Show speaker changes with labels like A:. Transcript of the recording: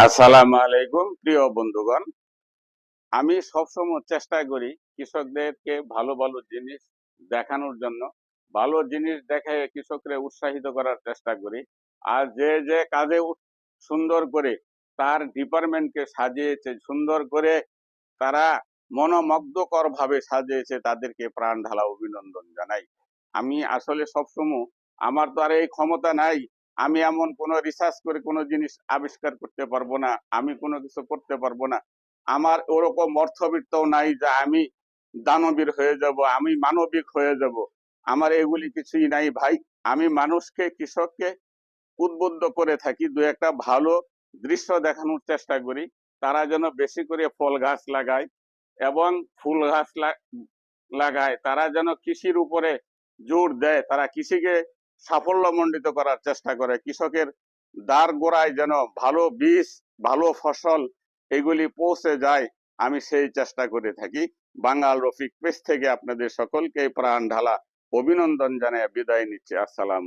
A: আসসালামু আলাইকুম প্রিয় বন্ধুগণ। আমি সবসময় চেষ্টা করি কৃষকদেরকে ভালো ভালো জিনিস দেখানোর জন্য। ভালো জিনিস দেখে কৃষককে উৎসাহিত করার চেষ্টা করি। আর যে যে কাজে সুন্দর করে তার ডিপার্টমেন্টকে সাজিয়েছে, সুন্দর করে তারা মনোমুগ্ধকর ভাবে সাজিয়েছে, তাদেরকে প্রাণ ঢালা অভিনন্দন জানাই। আমি আসলে সবসময়, আমার তো আর এই ক্ষমতা নাই, আমি এমন কোনো রিসার্চ করে কোনো জিনিস আবিষ্কার করতে পারবো না, আমি কোনো কিছু করতে পারবো না। আমার ওরকম অর্থবিত্তও নাই যে আমি দানবীর হয়ে যাব, আমি মানবিক হয়ে যাব। আমার এগুলি কিছুই নাই ভাই। আমি মানুষকে, কৃষককে উদ্বুদ্ধ করে থাকি, দু একটা ভালো দৃশ্য দেখানোর চেষ্টা করি। তারা যেন বেশি করে ফল গাছ লাগায় এবং ফুল গাছ লাগায়। তারা যেন কৃষির উপরে জোর দেয়, তারা কৃষিকে সাফল্যমণ্ডিত করার চেষ্টা করে। কৃষকের দ্বার গোড়ায় যেন ভালো বীজ, ভালো ফসল এগুলি পৌঁছে যায়, আমি সেই চেষ্টা করে থাকি। বাঙাল রফিক পেজ থেকে আপনাদের সকলকে প্রাণ ঢালা অভিনন্দন জানিয়ে বিদায় নিচ্ছি। আসসালাম।